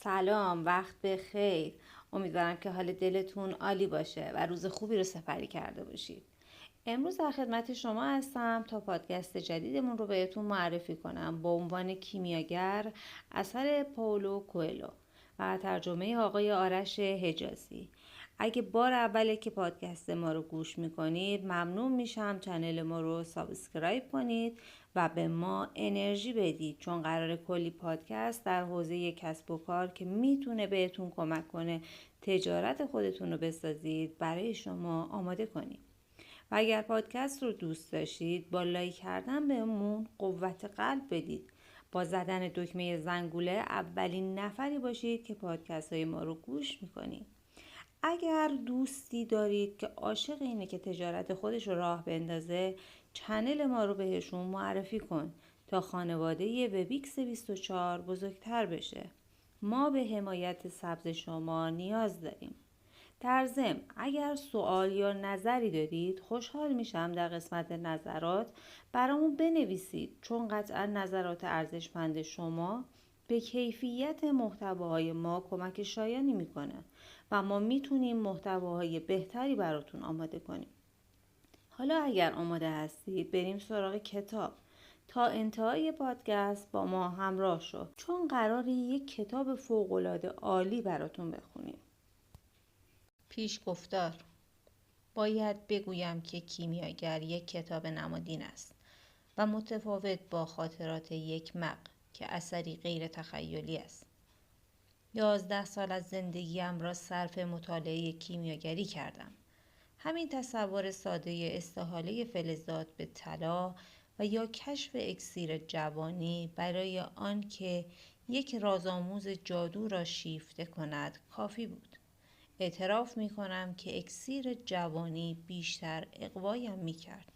سلام، وقت بخیر. امیدوارم که حال دلتون عالی باشه و روز خوبی رو سپری کرده باشید. امروز در خدمت شما هستم تا پادکست جدیدمون رو بهتون معرفی کنم با عنوان کیمیاگر، اثر پائولو کوئلو و ترجمه آقای آرش حجازی. اگه بار اوله که پادکست ما رو گوش میکنید ممنون میشم چنل ما رو سابسکرایب کنید و به ما انرژی بدید، چون قرار کلی پادکست در حوزه کسب و کار که میتونه بهتون کمک کنه تجارت خودتون رو بسازید برای شما آماده کنیم. و اگر پادکست رو دوست داشتید با لایک کردن بهمون قوت قلب بدید. با زدن دکمه زنگوله اولین نفری باشید که پادکست های ما رو گوش میکنید. اگر دوستی دارید که عاشق اینه که تجارت خودش رو راه بندازه، چنل ما رو بهشون معرفی کن تا خانواده وبیکس 24 بزرگتر بشه. ما به حمایت سبز شما نیاز داریم. در ضمن اگر سوال یا نظری دارید خوشحال میشم در قسمت نظرات برامون بنویسید، چون قطعا نظرات ارزشمند شما به کیفیت محتواهای ما کمک شایانی میکنه و ما میتونیم محتواهای بهتری براتون آماده کنیم. حالا اگر آماده هستید بریم سراغ کتاب. تا انتهای پادکست با ما همراه شو، چون قراره یک کتاب فوق‌العاده عالی براتون بخونیم. پیش گفتار. باید بگویم که کیمیاگر یک کتاب نمادین است و متفاوت با خاطرات یک مغ که اثری غیر تخیلی است. 11 سال از زندگیم را صرف مطالعه کیمیاگری کردم. همین تصور ساده استحاله فلزات به طلا و یا کشف اکسیر جوانی برای آن که یک رازآموز جادو را شیفته کند کافی بود. اعتراف می کنم که اکسیر جوانی بیشتر اغوایم می کرد.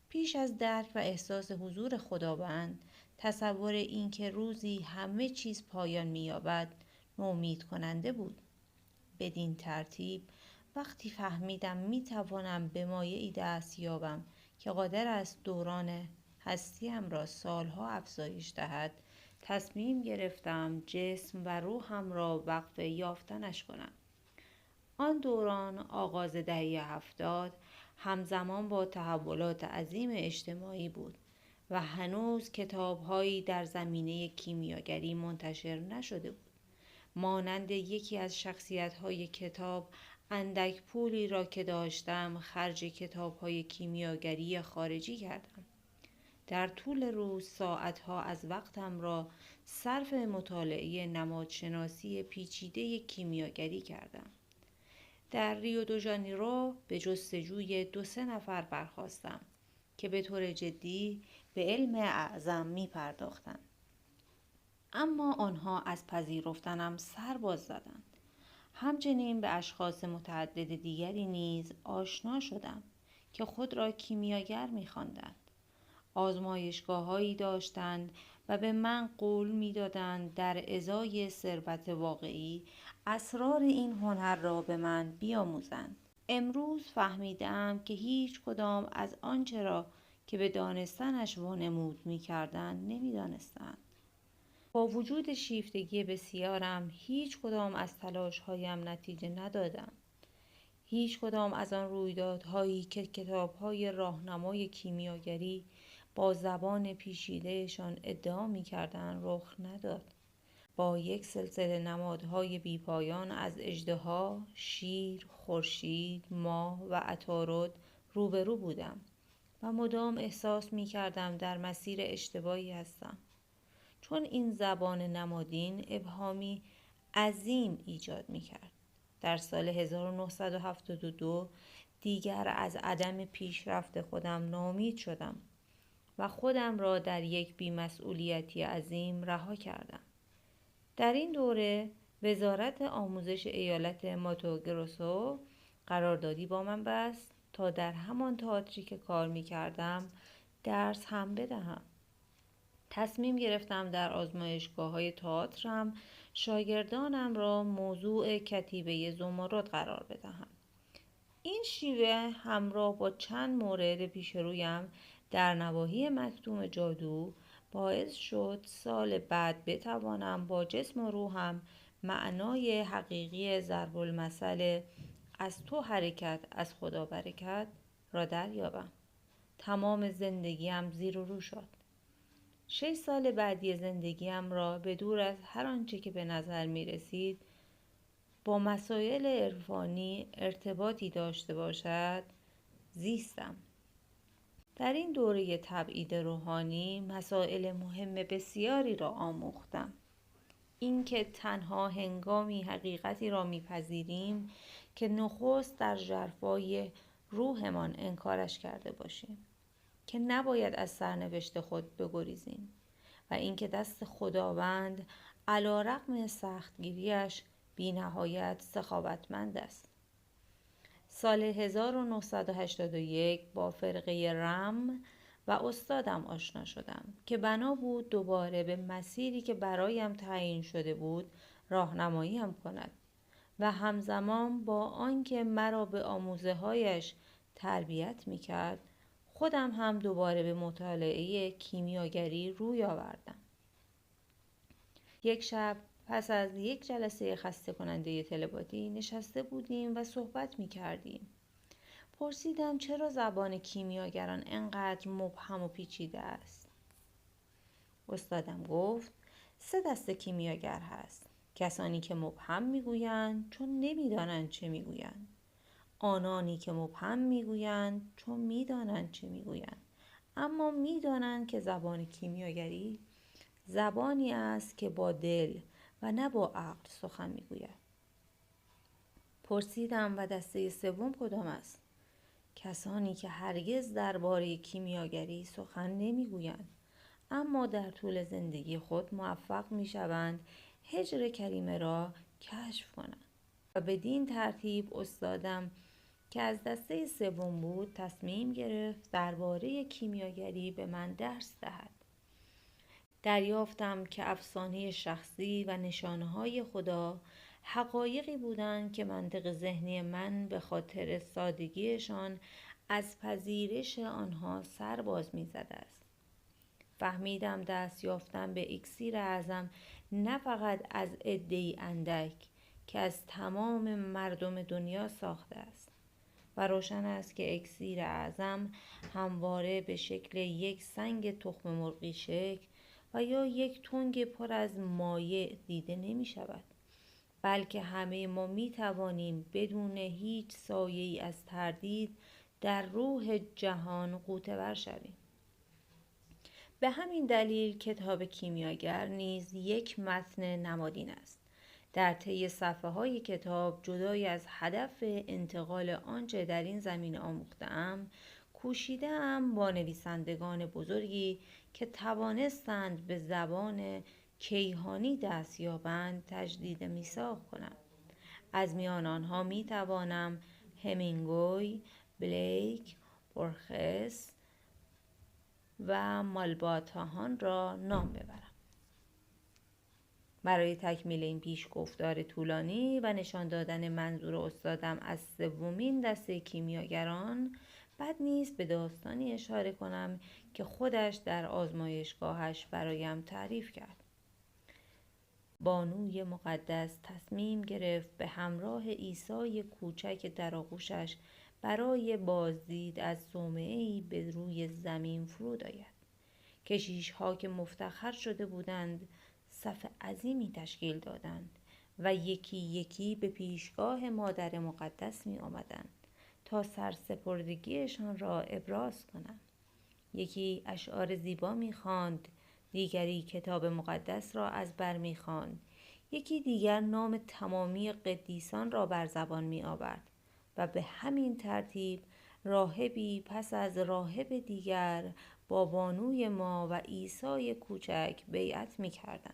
پیش از درک و احساس حضور خداوند، تصور این که روزی همه چیز پایان می یابد نومید کننده بود. بدین ترتیب وقتی فهمیدم می توانم به مایعی دست یابم که قادر است دوران هستیم را سالها افزایش دهد، تصمیم گرفتم جسم و روحم را وقف یافتنش کنم. آن دوران آغاز دهه 70 همزمان با تحولات عظیم اجتماعی بود و هنوز کتاب‌هایی در زمینه کیمیاگری منتشر نشده بود. مانند یکی از شخصیت‌های کتاب، اندک پولی را که داشتم خرج کتاب‌های کیمیاگری خارجی کردم. در طول روز ساعتها از وقتم را صرف مطالعه نمادشناسی پیچیده کیمیاگری کردم. در ریو دو ژانیرو به جستجوی 2-3 نفر برخاستم که به طور جدی به علم اعظم می پرداختند. اما آنها از پذیرفتنم سر باز زدند. همچنین به اشخاص متعدد دیگری نیز آشنا شدم که خود را کیمیاگر می خواندند. آزمایشگاه‌هایی داشتند و به من قول می‌دادند در ازای ثروت واقعی اسرار این هنر را به من بیاموزند. امروز فهمیدم که هیچ کدام از آنچه را که به دانستنش وانمود می‌کردند نمی‌دانستند. با وجود شیفتگی بسیارم هیچ کدام از تلاش‌هایم نتیجه ندادند. هیچ کدام از آن رویدادهایی که کتاب‌های راهنمای کیمیاگری با زبان پیچیده‌شان ادعا می‌کردند رخ نداد. با یک سلسله نمادهای بیپایان از اژدها، شیر، خورشید، ماه و عطارد روبرو بودم و مدام احساس می‌کردم در مسیر اشتباهی هستم، چون این زبان نمادین ابهامی عظیم ایجاد می‌کرد. در سال 1972 دیگر از عدم پیشرفت خودم ناامید شدم و خودم را در یک بی‌مسئولیتی عظیم رها کردم. در این دوره وزارت آموزش ایالت ماتو گروسو قراردادی با من بست تا در همان تئاتری که کار می‌کردم درس هم بدهم. تصمیم گرفتم در آزمایشگاه‌های تئاترم شاگردانم را موضوع کتیبه زمرد قرار بدهم. این شیوه همراه با چند مورد پیش رویم در نواحی مکتوم جادو باعث شد سال بعد بتوانم با جسم و روحم معنای حقیقی ضرب المثل از تو حرکت از خدا برکت را دریابم. تمام زندگیم زیر و رو شد. 6 سال بعدی زندگیم را به دور از هر آنچه که به نظر می رسید با مسائل عرفانی ارتباطی داشته باشد زیستم. در این دوره تبعید روحانی مسائل مهم بسیاری را آموختم. اینکه تنها هنگامی حقیقتی را میپذیریم که نخست در ژرفای روحمان انکارش کرده باشیم، که نباید از سرنوشت خود بگریزیم و اینکه دست خداوند علی‌رغم سختگیریش بی نهایت سخاوتمند است. سال 1981 با فرقه رم و استادم آشنا شدم که بنا بود دوباره به مسیری که برایم تعیین شده بود راهنماییم کند و همزمان با آنکه مرا به آموزه‌هایش تربیت می‌کرد، خودم هم دوباره به مطالعه کیمیاگری روی آوردم. یک شب پس از یک جلسه خسته کننده تلپاتی نشسته بودیم و صحبت می کردیم. پرسیدم چرا زبان کیمیاگران انقدر مبهم و پیچیده است. استادم گفت 3 دسته کیمیاگر هست. کسانی که مبهم میگویند چون نمیدانند چه میگویند. آنانی که مبهم میگویند چون میدانند چه میگویند. اما میدانند که زبان کیمیاگری زبانی است که با دل و نه با عقل سخن میگوید. پرسیدم و دسته سوم کدام است؟ کسانی که هرگز درباره کیمیاگری سخن نمیگویند، اما در طول زندگی خود موفق میشوند هجر کریمه را کشف کنند. و بدین ترتیب استادم که از دسته سوم بود تصمیم گرفت درباره کیمیاگری به من درس دهد. دریافتم که افسانه شخصی و نشانه‌های خدا حقایقی بودند که منطق ذهنی من به خاطر سادگیشان از پذیرش آنها سر باز می‌زده است. فهمیدم دست یافتن به اکسیر اعظم نه فقط از عده‌ای اندک که از تمام مردم دنیا ساخته است و روشن است که اکسیر اعظم همواره به شکل یک سنگ تخم مرغی شکل و یا یک تنگ پر از مایع دیده نمی شود، بلکه همه ما می توانیم بدون هیچ سایه‌ای از تردید در روح جهان غوطه‌ور شویم. به همین دلیل کتاب کیمیاگر نیز یک متن نمادین است. در طی صفحه‌های کتاب جدای از هدف انتقال آنچه در این زمینه آموخته‌ام، کوشیده‌ام با نویسندگان بزرگی که توانستند به زبان کیهانی دست یابند تجدید میثاق کنم. از میان آنها می توانم همینگوی، بلیک، بورخس و مالباتاهان را نام ببرم. برای تکمیل این پیشگفتار طولانی و نشان دادن منظور استادم از سومین دسته کیمیاگران، بد نیست به داستانی اشاره کنم که خودش در آزمایشگاهش برایم تعریف کرد. بانوی مقدس تصمیم گرفت به همراه عیسی کوچک در آغوشش برای بازدید از صومعه‌ای به روی زمین فرود آید. کشیش‌ها که مفتخر شده بودند صف عظیمی تشکیل دادند و یکی یکی به پیشگاه مادر مقدس می آمدند تا سرسپردگیشان را ابراز کنند. یکی اشعار زیبا می خواند، دیگری کتاب مقدس را از بر می خواند، یکی دیگر نام تمامی قدیسان را بر زبان می آورد و به همین ترتیب راهبی پس از راهب دیگر با بانوی ما و عیسی کوچک بیعت می کردند.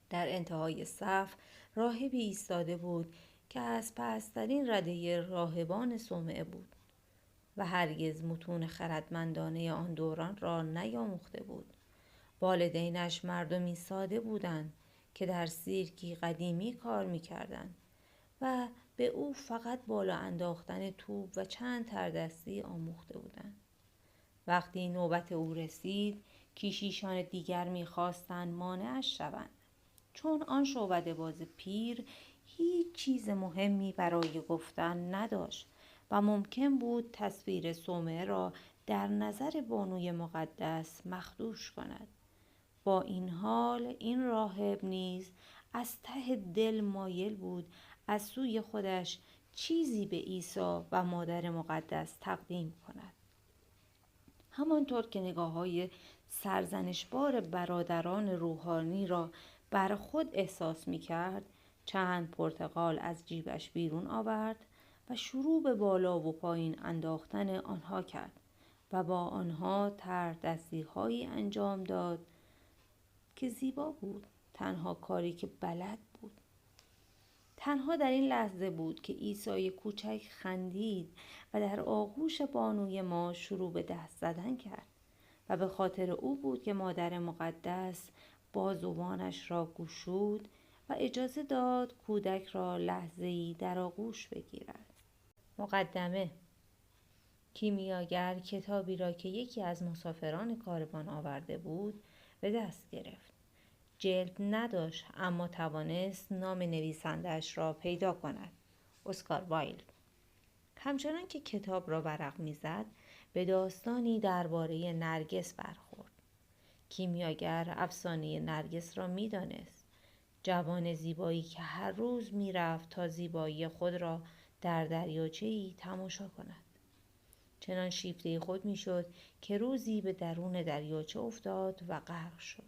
در انتهای صف راهبی ایستاده بود که از پست‌ترین رده راهبان صومعه بود و هرگز متون خردمندانه آن دوران را نیاموخته بود. والدینش مردمی ساده بودند که در سیرکی قدیمی کار می‌کردند و به او فقط بالا انداختن توپ و چند تردستی آموخته بودند. وقتی نوبت او رسید، کشیشان دیگر می‌خواستند مانعش شوند. چون آن شعبده باز پیر هیچ چیز مهمی برای گفتن نداشت و ممکن بود تصویر صومعه را در نظر بانوی مقدس مخدوش کند. با این حال این راهب نیز از ته دل مایل بود از سوی خودش چیزی به عیسی و مادر مقدس تقدیم کند. همانطور که نگاه‌های سرزنش‌بار برادران روحانی را بر خود احساس می‌کرد، چند پرتقال از جیبش بیرون آورد و شروع به بالا و پایین انداختن آنها کرد و با آنها تردستی انجام داد که زیبا بود. تنها کاری که بلد بود. تنها در این لحظه بود که عیسی کوچک خندید و در آغوش بانوی ما شروع به دست زدن کرد و به خاطر او بود که مادر مقدس بازوانش را گشود و اجازه داد کودک را لحظه‌ای در آغوش بگیرد. مقدمه: کیمیاگر کتابی را که یکی از مسافران کاروان آورده بود به دست گرفت. جلد نداشت اما توانست نام نویسنده‌اش را پیدا کند. اسکار وایلد. همچنان که کتاب را ورق می‌زد به داستانی درباره نرگس برخورد. کیمیاگر افسانه نرگس را می‌دانست. جوان زیبایی که هر روز می‌رفت تا زیبایی خود را در دریاچه‌ای تماشا کند. چنان شیفته خود می‌شد که روزی به درون دریاچه افتاد و غرق شد.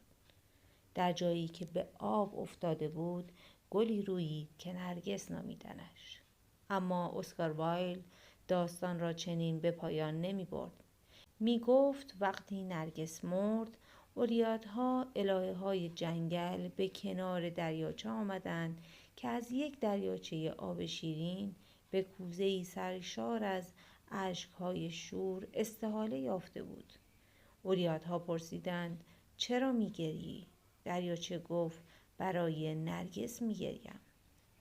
در جایی که به آب افتاده بود گلی رویید که نرگس نامیدنش. اما اسکار وایلد داستان را چنین به پایان نمی برد. می گفت وقتی نرگس مرد، اوریادها، الهه‌های جنگل به کنار دریاچه آمدند که از یک دریاچه آب شیرین به کوزه‌ای سرشار از اشک‌های شور استحاله یافته بود. اوریادها پرسیدند چرا می گریی؟ دریاچه گفت برای نرگس می گریم.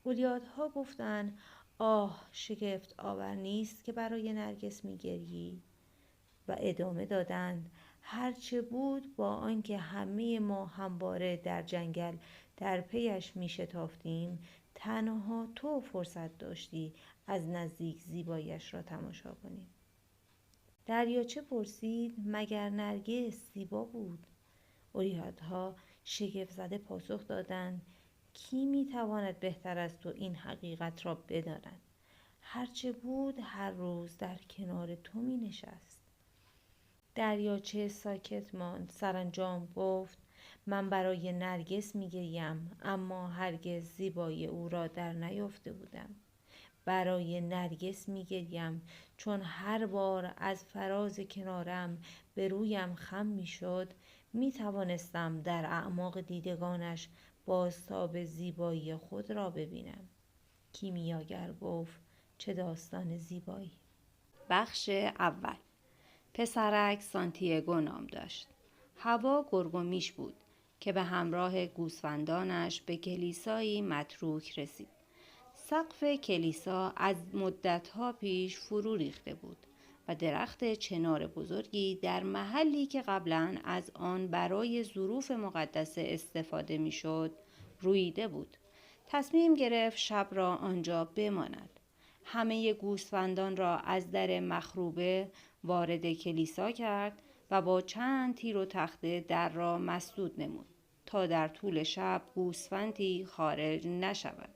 اوریادها گفتند آه، شگفت آور نیست که برای نرگس می گریی؟ و ادامه دادند هرچه بود با آنکه همه ما همواره در جنگل در پیش می شتافتیم، تنها تو فرصت داشتی از نزدیک زیباییش را تماشا کنی. دریاچه پرسید مگر نرگس زیبا بود؟ اوریادها شگفت زده پاسخ دادند کی می تواند بهتر از تو این حقیقت را بداند؟ هرچه بود هر روز در کنار تو می نشست. دریاچه ساکت ماند. سرانجام گفت من برای نرگس می گریم اما هرگز زیبایی او را در نیافته بودم. برای نرگس می گریم چون هر بار از فراز کنارم به رویم خم می شد می توانستم در اعماق دیدگانش بازتاب زیبایی خود را ببینم. کیمیاگر گفت چه داستان زیبایی. بخش اول. پسرک سانتیاگو نام داشت. هوا گرگ و میش بود که به همراه گوسفندانش به کلیسایی متروک رسید. سقف کلیسا از مدت‌ها پیش فرو ریخته بود و درخت چنار بزرگی در محلی که قبلاً از آن برای ظروف مقدسه استفاده می‌شد رویده بود. تصمیم گرفت شب را آنجا بماند. همه گوسفندان را از در مخروبه وارد کلیسا کرد و با چند تیر و تخته در را مسدود نمود تا در طول شب گوسفندی خارج نشود.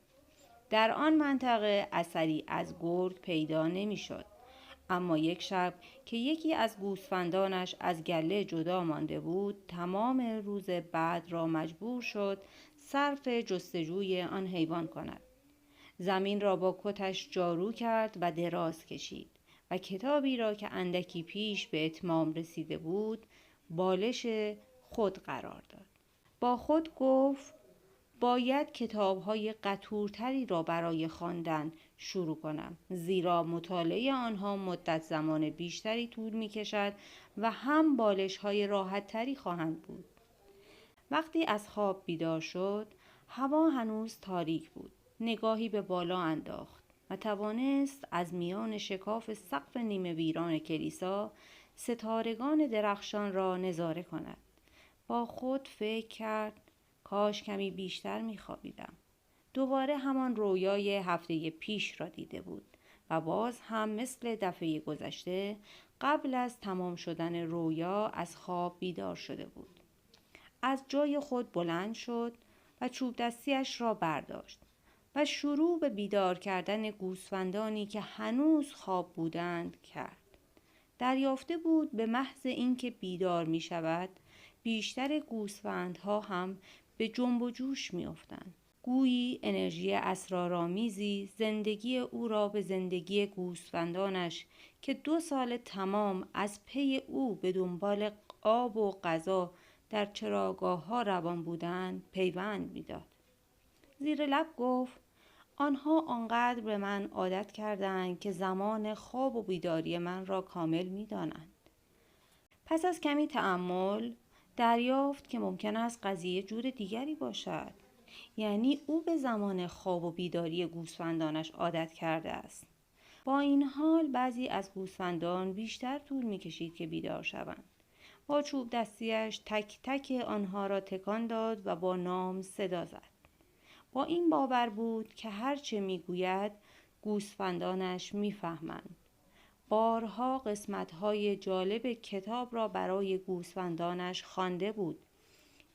در آن منطقه اثری از گرگ پیدا نمی شد. اما یک شب که یکی از گوسفندانش از گله جدا مانده بود، تمام روز بعد را مجبور شد صرف جستجوی آن حیوان کند. زمین را با کتش جارو کرد و دراز کشید و کتابی را که اندکی پیش به اتمام رسیده بود بالش خود قرار داد. با خود گفت باید کتاب‌های قطورتری را برای خواندن شروع کنم، زیرا مطالعه آنها مدت زمان بیشتری طول می‌کشد و هم بالش‌های راحت‌تری خواهند بود. وقتی از خواب بیدار شد، هوا هنوز تاریک بود. نگاهی به بالا انداخت و توانست از میان شکاف سقف نیمه ویران کلیسا ستارگان درخشان را نظاره کند. با خود فکر کرد کاش کمی بیشتر میخوابیدم. دوباره همان رویای هفته پیش را دیده بود و باز هم مثل دفعه گذشته قبل از تمام شدن رویا از خواب بیدار شده بود. از جای خود بلند شد و چوب دستیش را برداشت و شروع به بیدار کردن گوسفندانی که هنوز خواب بودند کرد. دریافته بود به محض اینکه بیدار می شود بیشتر گوسفندها هم به جنب و جوش می افتند. گویی انرژی اسرارآمیزی زندگی او را به زندگی گوسفندانش که 2 سال تمام از پی او به دنبال آب و غذا در چراگاه‌ها روان بودند پیوند می‌داد. زیر لب گفت آنها آنقدر به من عادت کردند که زمان خواب و بیداری من را کامل می‌دانند. پس از کمی تأمل دریافت که ممکن است قضیه جور دیگری باشد. یعنی او به زمان خواب و بیداری گوسفندانش عادت کرده است. با این حال بعضی از گوسفندان بیشتر طول می‌کشید که بیدار شوند. با چوب دستیش تک تک آنها را تکان داد و با نام صدا زد. با این باور بود که هرچه میگوید گوسفندانش میفهمند. بارها قسمت‌های جالب کتاب را برای گوسفندانش خوانده بود.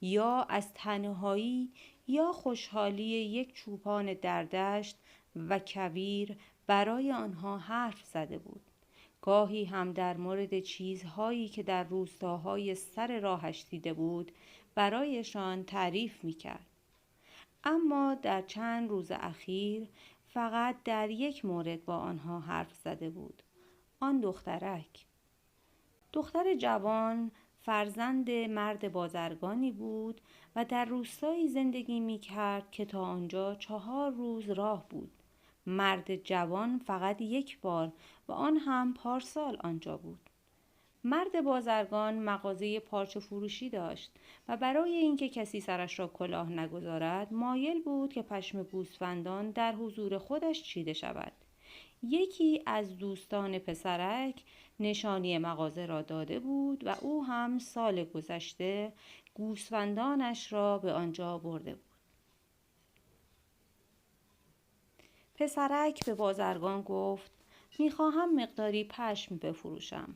یا از تنهایی یا خوشحالی یک چوپان در دشت و کویر برای آنها حرف زده بود. گاهی هم در مورد چیزهایی که در روستاهای سر راهش دیده بود برایشان تعریف می‌کرد. اما در چند روز اخیر فقط در یک مورد با آنها حرف زده بود. آن دختر جوان فرزند مرد بازرگانی بود و در روستایی زندگی می‌کرد که تا آنجا 4 روز راه بود. مرد جوان فقط 1 بار و آن هم پارسال آنجا بود. مرد بازرگان مغازه پارچه فروشی داشت و برای اینکه کسی سرش را کلاه نگذارد مایل بود که پشم گوسفندان در حضور خودش چیده شود. یکی از دوستان پسرک نشانی مغازه را داده بود و او هم سال گذشته گوسفندانش را به آنجا برده بود. پسرک به بازرگان گفت میخواهم مقداری پشم بفروشم.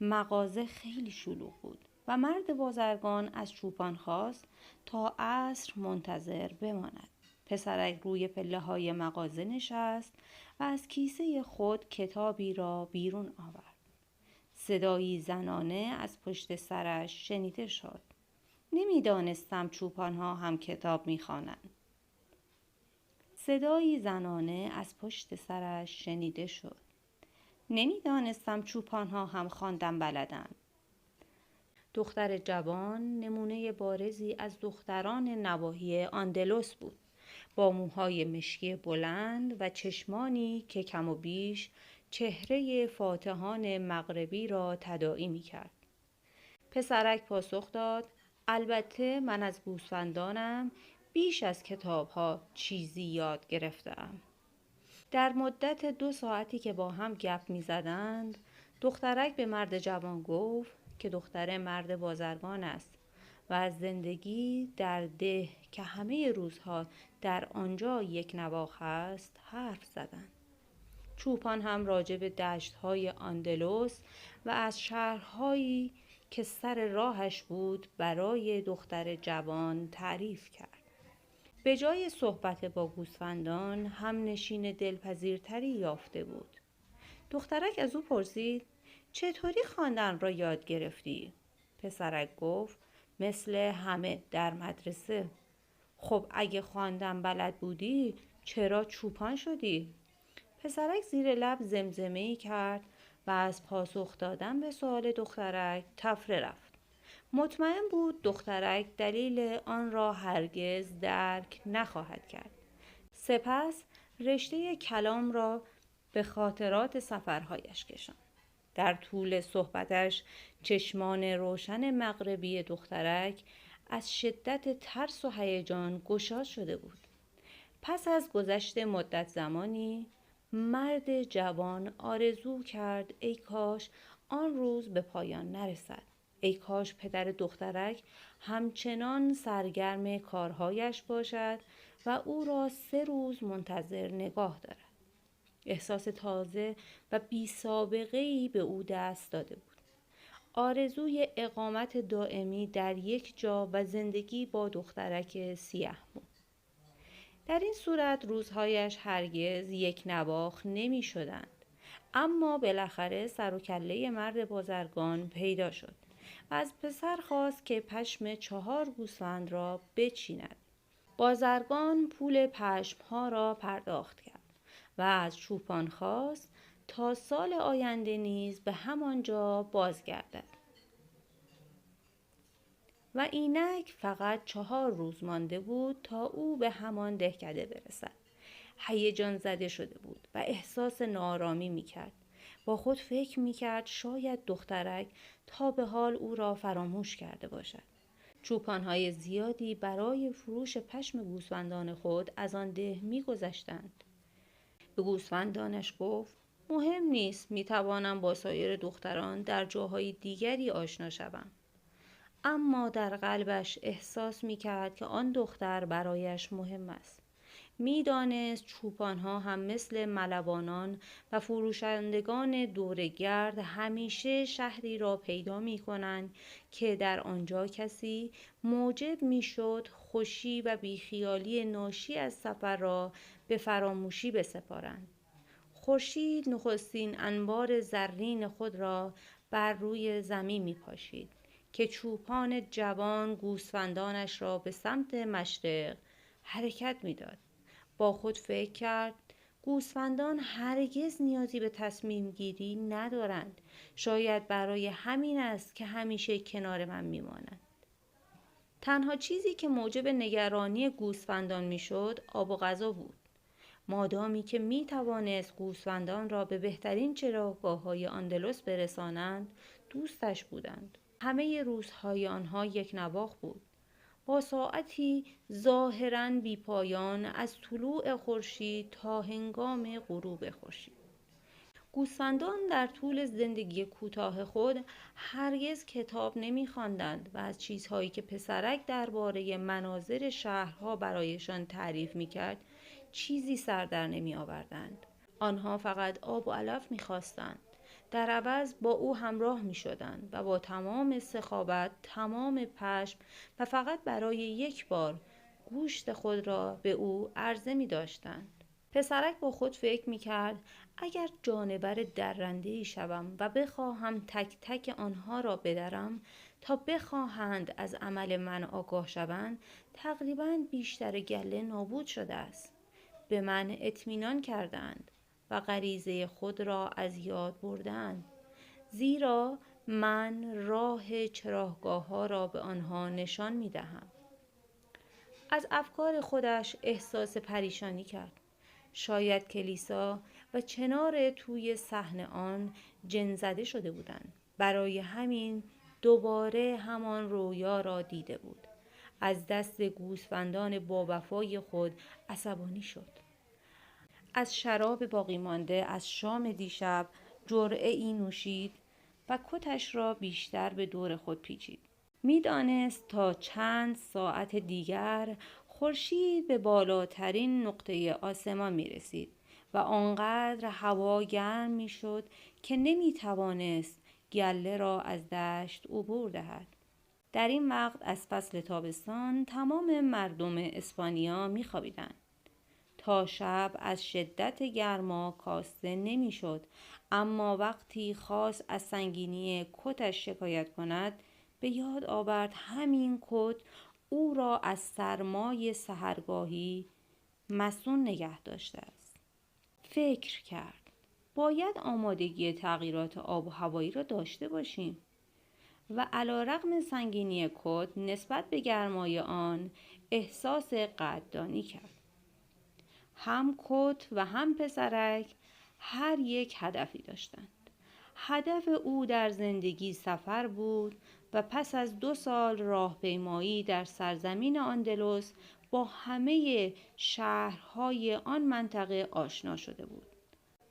مغازه خیلی شلوغ بود و مرد بازرگان از چوپان خواست تا عصر منتظر بماند. پسرک روی پله‌های مغازه نشست و از کیسه خود کتابی را بیرون آورد. صدایی زنانه از پشت سرش شنیده شد. نمیدانستم چوپان‌ها هم کتاب می‌خوانند. صدایی زنانه از پشت سرش شنیده شد. نمیدانستم چوپان‌ها هم خواندن بلدند. دختر جوان نمونه بارزی از دختران نواحی آندلس بود. با موهای مشکی بلند و چشمانی که کم و بیش چهره فاتحان مغربی را تداعی می‌کرد. پسرک پاسخ داد البته من از گوسفندانم بیش از کتاب‌ها چیزی یاد گرفتم. در مدت 2 ساعتی که با هم گپ می‌زدند دخترک به مرد جوان گفت که دختر مرد بازرگان است و از زندگی در ده که همه روزها در آنجا یک نواخت است حرف زدند. چوپان هم راجع به دشت‌های آندلس و از شهرهایی که سر راهش بود برای دختر جوان تعریف کرد. به جای صحبت با گوسفندان هم نشین دلپذیرتری یافته بود. دخترک از او پرسید چطوری خواندن را یاد گرفتی؟ پسرک گفت مثل همه در مدرسه. خب اگه خواندن بلد بودی چرا چوپان شدی؟ پسرک زیر لب زمزمه‌ای کرد و از پاسخ دادن به سوال دخترک تفره رفت. مطمئن بود دخترک دلیل آن را هرگز درک نخواهد کرد. سپس رشته کلام را به خاطرات سفرهایش کشاند. در طول صحبتش چشمان روشن مغربی دخترک از شدت ترس و هیجان گشاد شده بود. پس از گذشت مدت زمانی مرد جوان آرزو کرد ای کاش آن روز به پایان نرسد ای کاش پدر دخترک همچنان سرگرم کارهایش باشد و او را 3 روز منتظر نگاه دارد. احساس تازه و بی سابقه‌ای به او دست داده بود. آرزوی اقامت دائمی در یک جا و زندگی با دخترک سیاه بود. در این صورت روزهایش هرگز یک نواخت نمی شدند. اما بالاخره سر و کله مرد بازرگان پیدا شد و از پسر خواست که پشم 4 گوسفند را بچیند. بازرگان پول پشمها را پرداخت کرد و از چوپان خواست تا سال آینده نیز به همانجا بازگردد. و اینک فقط 4 روز مانده بود تا او به همان دهکده برسد. هیجان زده شده بود و احساس ناآرامی می‌کرد. با خود فکر می‌کرد شاید دخترک تا به حال او را فراموش کرده باشد. چوپان‌های زیادی برای فروش پشم گوسفندان خود از آن ده می‌گذشتند. به گوسفندانش گفت مهم نیست، می‌توانم با سایر دختران در جاهای دیگری آشنا شوم. اما در قلبش احساس می‌کرد که آن دختر برایش مهم است. می‌دانست چوپان‌ها هم مثل ملوانان و فروشندگان دوره‌گرد همیشه شهری را پیدا می‌کنند که در آنجا کسی موجب می‌شد خوشی و بیخیالی ناشی از سفر را به فراموشی بسپارند. خورشید نخستین انوار زرین خود را بر روی زمین می‌پاشید که چوپان جوان گوسفندانش را به سمت مشرق حرکت می‌داد. با خود فکر کرد گوسفندان هرگز نیازی به تصمیم گیری ندارند. شاید برای همین است که همیشه کنار من میمانند. تنها چیزی که موجب نگرانی گوسفندان میشد آب و غذا بود. مادامی که میتوانست گوسفندان را به بهترین چراگاه‌های اندلس برسانند دوستش بودند. همه روزهای آنها یک نواخت بود. با ساعتی ظاهراً بی پایان از طلوع خورشید تا هنگام غروب خورشید. گوسفندان در طول زندگی کوتاه خود هرگز کتاب نمی‌خواندند و از چیزهایی که پسرک درباره مناظر شهرها برایشان تعریف می‌کرد چیزی سر در نمی‌آوردند. آنها فقط آب و علف می‌خواستند. در عوض با او همراه می شدند و با تمام سخاوت، تمام پشم و فقط برای یک بار گوشت خود را به او عرضه می داشتند. پسرک با خود فکر می کرد اگر جانور درنده‌ای شوم و بخواهم تک تک آنها را بدرم تا بخواهند از عمل من آگاه شوند، تقریباً بیشتر گله نابود شده است. به من اطمینان کردند و غریزه خود را از یاد بردند، زیرا من راه چراگاه‌ها را به آنها نشان می‌دهم. از افکار خودش احساس پریشانی کرد. شاید کلیسا و چنار توی صحن آن جن زده شده بودند. برای همین دوباره همان رویا را دیده بود. از دست گوسفندان باوفای خود عصبانی شد. از شراب باقی مانده از شام دیشب جرعه‌ای نوشید و کتش را بیشتر به دور خود پیچید. می‌دانست تا چند ساعت دیگر خورشید به بالاترین نقطه آسمان می‌رسید و آنقدر هوا گرم می‌شد که نمی‌توانست گله را از دشت عبور دهد. در این وقت از فصل تابستان تمام مردم اسپانیا می‌خوابیدند. تا شب از شدت گرما کاسته نمی‌شد، اما وقتی خواست از سنگینی کتش شکایت کند به یاد آورد همین کت او را از سرمای سحرگاهی مصون نگه داشته است. فکر کرد باید آمادگی تغییرات آب و هوایی را داشته باشیم و علی‌رغم سنگینی کت نسبت به گرمای آن احساس قدردانی کرد. هم کت و هم پسرک هر یک هدفی داشتند. هدف او در زندگی سفر بود و پس از 2 سال راهپیمایی در سرزمین اندلس با همه شهرهای آن منطقه آشنا شده بود.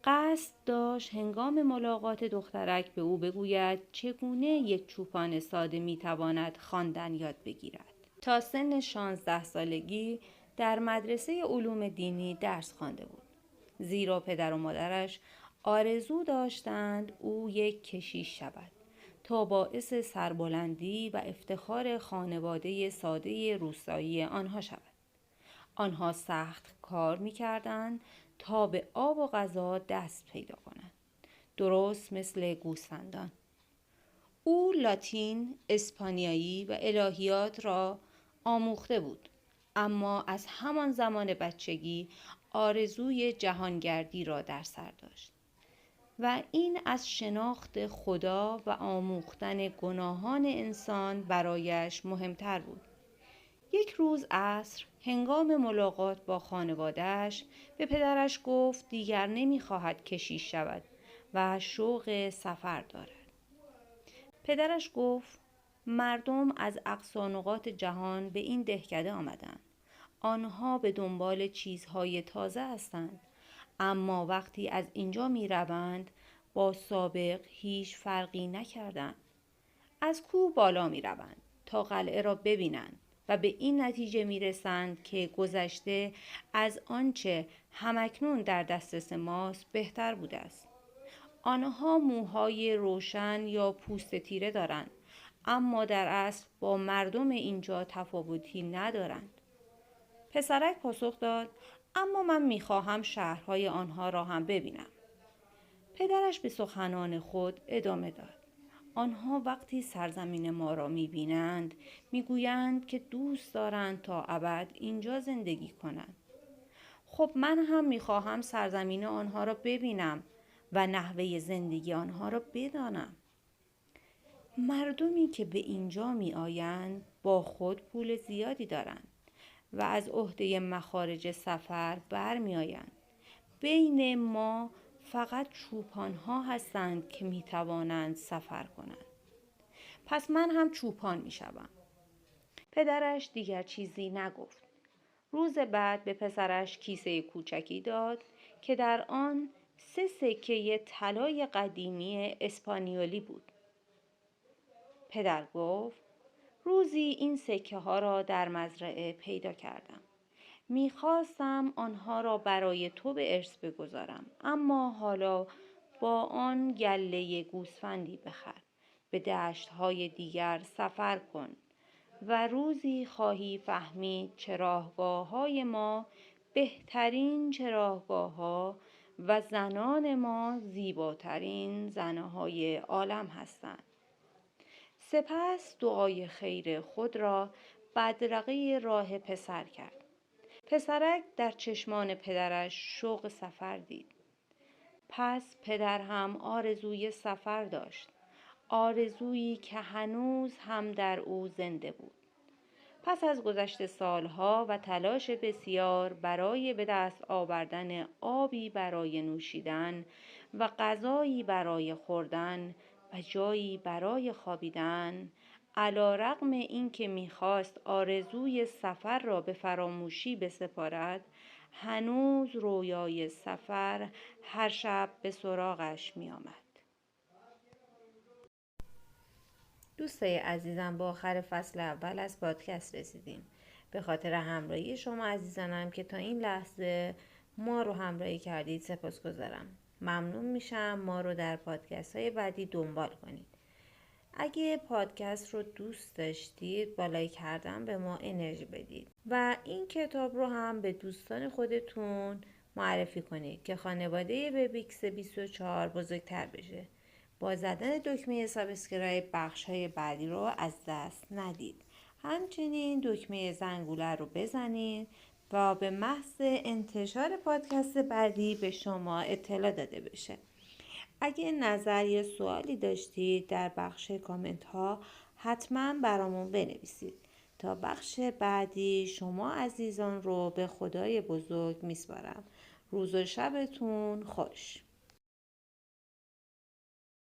قصد داشت هنگام ملاقات دخترک به او بگوید چگونه یک چوپان ساده میتواند خواندن یاد بگیرد. تا سن 16 سالگی در مدرسه علوم دینی درس خوانده بود، زیرا پدر و مادرش آرزو داشتند او یک کشیش شود تا باعث سربلندی و افتخار خانواده ساده روستایی آنها شود. آنها سخت کار می‌کردند تا به آب و غذا دست پیدا کنند، درست مثل گوسفندان. او لاتین، اسپانیایی و الهیات را آموخته بود، اما از همان زمان بچگی آرزوی جهانگردی را در سر داشت و این از شناخت خدا و آموختن گناهان انسان برایش مهمتر بود. یک روز عصر هنگام ملاقات با خانواده‌اش به پدرش گفت دیگر نمی‌خواهد کشیش شود و شوق سفر دارد. پدرش گفت مردم از اقصا نقاط جهان به این دهکده آمدند. آنها به دنبال چیزهای تازه هستند، اما وقتی از اینجا می روند با سابق هیچ فرقی نکردند. از کوه بالا می روند تا قلعه را ببینند و به این نتیجه می رسند که گذشته از آنچه همکنون در دسترس ماست بهتر بوده است. آنها موهای روشن یا پوست تیره دارند، اما در اصل با مردم اینجا تفاوتی ندارند. پسرک پاسخ داد اما من میخواهم شهرهای آنها را هم ببینم. پدرش به سخنان خود ادامه داد. آنها وقتی سرزمین ما را میبینند میگویند که دوست دارند تا ابد اینجا زندگی کنند. خب من هم میخواهم سرزمین آنها را ببینم و نحوه زندگی آنها را بدانم. مردمی که به اینجا می آیند با خود پول زیادی دارند و از عهده مخارج سفر برمی آیند. بین ما فقط چوپان ها هستند که می توانند سفر کنند. پس من هم چوپان می شوم. پدرش دیگر چیزی نگفت. روز بعد به پسرش کیسه کوچکی داد که در آن 3 سکه طلای قدیمی اسپانیولی بود. پدر گفت روزی این سکه ها را در مزرعه پیدا کردم. میخواستم آنها را برای تو به ارث بگذارم، اما حالا با آن گله گوسفندی بخر. به دشت های دیگر سفر کن و روزی خواهی فهمید چراگاه های ما بهترین چراگاه ها و زنان ما زیباترین زنهای عالم هستند. سپس دعای خیر خود را بدرقه راه پسر کرد. پسرک در چشمان پدرش شوق سفر دید. پس پدر هم آرزوی سفر داشت، آرزویی که هنوز هم در او زنده بود. پس از گذشت سالها و تلاش بسیار برای به دست آوردن آبی برای نوشیدن و غذایی برای خوردن و جایی برای خوابیدن، علی‌رغم اینکه می‌خواست آرزوی سفر را به فراموشی بسپارد، هنوز رویای سفر هر شب به سراغش می‌آمد. دوستای عزیزم، با آخر فصل اول از پادکست رسیدیم. به خاطر همراهی شما عزیزانم که تا این لحظه ما رو همراهی کردید سپاسگزارم. ممنون میشم ما رو در پادکست های بعدی دنبال کنید. اگه پادکست رو دوست داشتید با لایک کردن به ما انرژی بدید و این کتاب رو هم به دوستان خودتون معرفی کنید که خانواده وبیکس 24 بزرگتر بشه. با زدن دکمه سابسکرایب بخش‌های بعدی رو از دست ندید. همچنین دکمه زنگوله رو بزنید تا به محض انتشار پادکست بعدی به شما اطلاع داده بشه. اگه نظر یا سوالی داشتید در بخش کامنت ها حتما برامون بنویسید تا بخش بعدی شما عزیزان رو به خدای بزرگ میسپارم. روز و شبتون خوش.